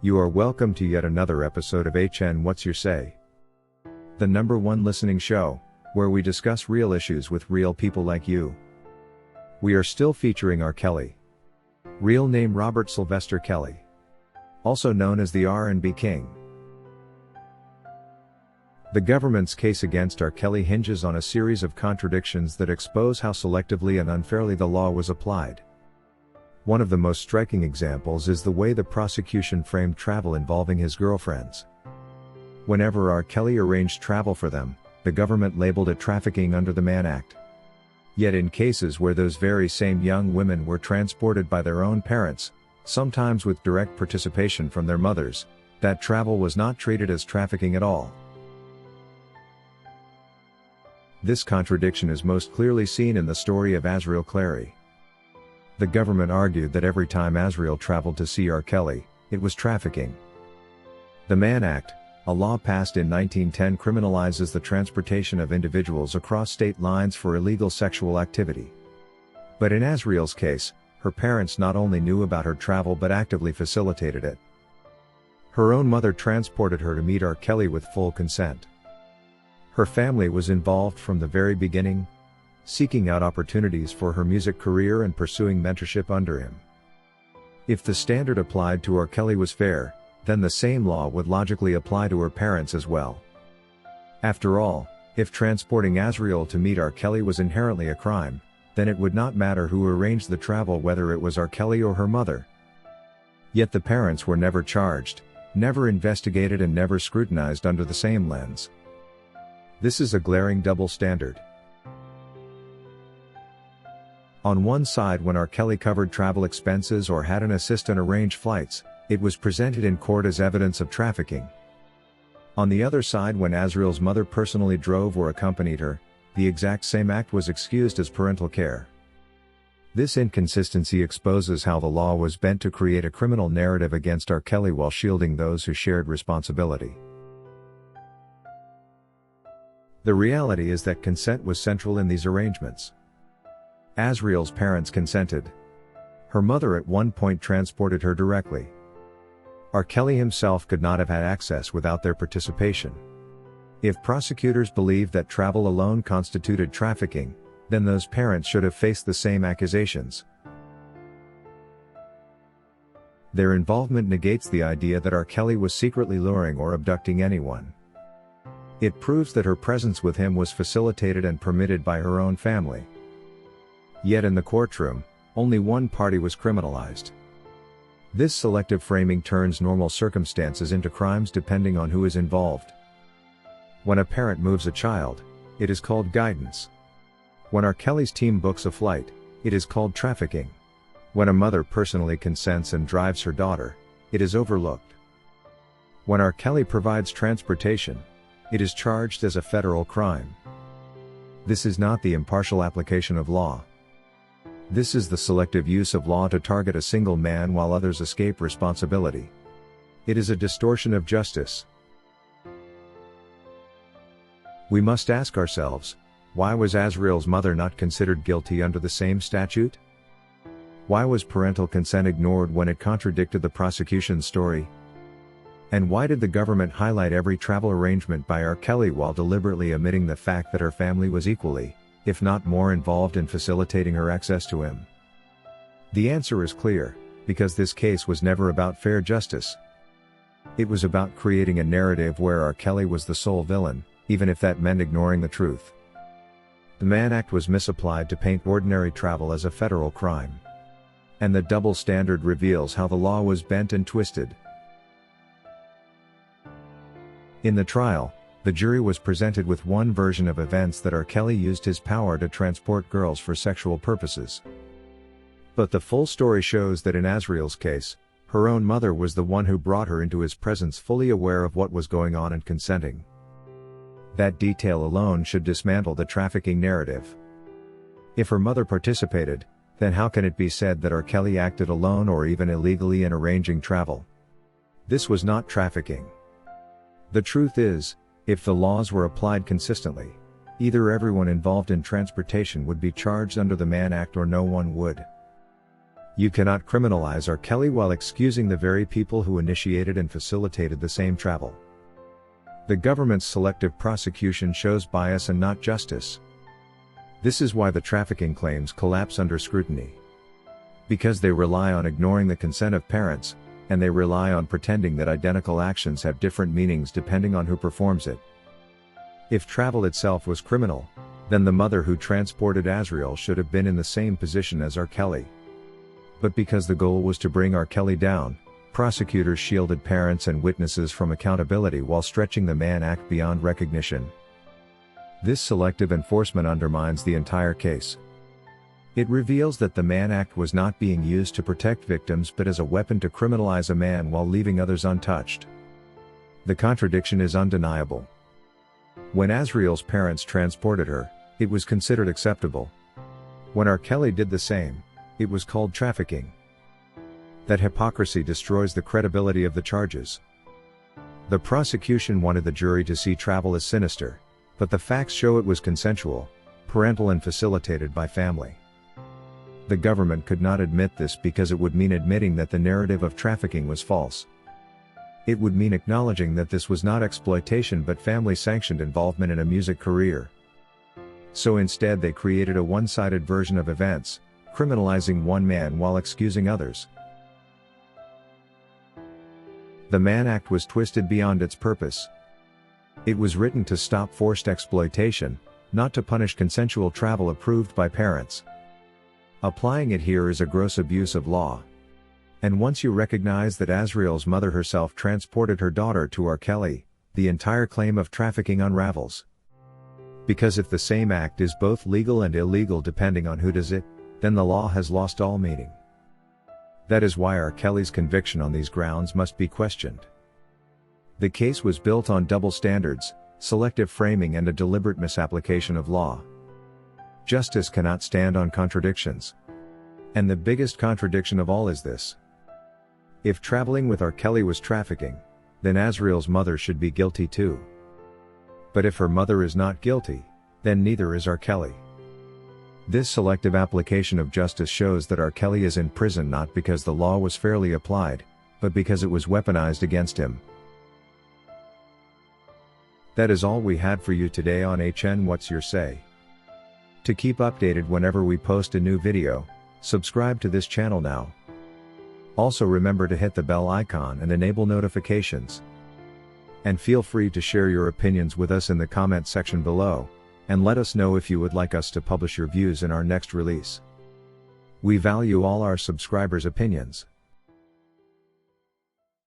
You are welcome to yet another episode of HN What's Your Say? The #1 listening show, where we discuss real issues with real people like you. We are still featuring R. Kelly. Real name Robert Sylvester Kelly. Also known as the R&B King. The government's case against R. Kelly hinges on a series of contradictions that expose how selectively and unfairly the law was applied. One of the most striking examples is the way the prosecution framed travel involving his girlfriends. Whenever R. Kelly arranged travel for them, the government labeled it trafficking under the Mann Act. Yet in cases where those very same young women were transported by their own parents, sometimes with direct participation from their mothers, that travel was not treated as trafficking at all. This contradiction is most clearly seen in the story of Azriel Clary. The government argued that every time Azriel traveled to see R. Kelly, it was trafficking. The Mann Act, a law passed in 1910, criminalizes the transportation of individuals across state lines for illegal sexual activity. But in Azriel's case, her parents not only knew about her travel but actively facilitated it. Her own mother transported her to meet R. Kelly with full consent. Her family was involved from the very beginning, seeking out opportunities for her music career and pursuing mentorship under him. If the standard applied to R. Kelly was fair, then the same law would logically apply to her parents as well. After all, if transporting Azriel to meet R. Kelly was inherently a crime, then it would not matter who arranged the travel, whether it was R. Kelly or her mother. Yet the parents were never charged, never investigated, and never scrutinized under the same lens. This is a glaring double standard. On one side, when R. Kelly covered travel expenses or had an assistant arrange flights, it was presented in court as evidence of trafficking. On the other side, when Azriel's mother personally drove or accompanied her, the exact same act was excused as parental care. This inconsistency exposes how the law was bent to create a criminal narrative against R. Kelly while shielding those who shared responsibility. The reality is that consent was central in these arrangements. Azriel's parents consented. Her mother at one point transported her directly. R. Kelly himself could not have had access without their participation. If prosecutors believed that travel alone constituted trafficking, then those parents should have faced the same accusations. Their involvement negates the idea that R. Kelly was secretly luring or abducting anyone. It proves that her presence with him was facilitated and permitted by her own family. Yet in the courtroom, only one party was criminalized. This selective framing turns normal circumstances into crimes depending on who is involved. When a parent moves a child, it is called guidance. When R. Kelly's team books a flight, it is called trafficking. When a mother personally consents and drives her daughter, it is overlooked. When R. Kelly provides transportation, it is charged as a federal crime. This is not the impartial application of law. This is the selective use of law to target a single man while others escape responsibility. It is a distortion of justice. We must ask ourselves, why was Azriel's mother not considered guilty under the same statute? Why was parental consent ignored when it contradicted the prosecution's story? And why did the government highlight every travel arrangement by R. Kelly while deliberately omitting the fact that her family was equally, if not more, involved in facilitating her access to him? The answer is clear, because this case was never about fair justice. It was about creating a narrative where R. Kelly was the sole villain, even if that meant ignoring the truth. The Mann Act was misapplied to paint ordinary travel as a federal crime. And the double standard reveals how the law was bent and twisted. In the trial, the jury was presented with one version of events, that R. Kelly used his power to transport girls for sexual purposes. But the full story shows that in Azriel's case, her own mother was the one who brought her into his presence, fully aware of what was going on and consenting. That detail alone should dismantle the trafficking narrative. If her mother participated, then how can it be said that R. Kelly acted alone or even illegally in arranging travel? This was not trafficking. The truth is, if the laws were applied consistently, either everyone involved in transportation would be charged under the Mann Act or no one would. You cannot criminalize R. Kelly while excusing the very people who initiated and facilitated the same travel. The government's selective prosecution shows bias and not justice. This is why the trafficking claims collapse under scrutiny. Because they rely on ignoring the consent of parents, and they rely on pretending that identical actions have different meanings depending on who performs it. If travel itself was criminal, then the mother who transported Azriel should have been in the same position as R. Kelly. But because the goal was to bring R. Kelly down, prosecutors shielded parents and witnesses from accountability while stretching the Mann Act beyond recognition. This selective enforcement undermines the entire case. It reveals that the Mann Act was not being used to protect victims but as a weapon to criminalize a man while leaving others untouched. The contradiction is undeniable. When Azriel's parents transported her, it was considered acceptable. When R. Kelly did the same, it was called trafficking. That hypocrisy destroys the credibility of the charges. The prosecution wanted the jury to see travel as sinister, but the facts show it was consensual, parental and facilitated by family. The government could not admit this because it would mean admitting that the narrative of trafficking was false. It would mean acknowledging that this was not exploitation but family-sanctioned involvement in a music career. So instead they created a one-sided version of events, criminalizing one man while excusing others. The Mann Act was twisted beyond its purpose. It was written to stop forced exploitation, not to punish consensual travel approved by parents. Applying it here is a gross abuse of law. And once you recognize that Azriel's mother herself transported her daughter to R. Kelly, the entire claim of trafficking unravels. Because if the same act is both legal and illegal depending on who does it, then the law has lost all meaning. That is why R. Kelly's conviction on these grounds must be questioned. The case was built on double standards, selective framing and a deliberate misapplication of law. Justice cannot stand on contradictions. And the biggest contradiction of all is this. If traveling with R. Kelly was trafficking, then Azriel's mother should be guilty too. But if her mother is not guilty, then neither is R. Kelly. This selective application of justice shows that R. Kelly is in prison not because the law was fairly applied, but because it was weaponized against him. That is all we had for you today on HN What's Your Say? To keep updated whenever we post a new video, subscribe to this channel now. Also remember to hit the bell icon and enable notifications. And feel free to share your opinions with us in the comment section below, and let us know if you would like us to publish your views in our next release. We value all our subscribers' opinions.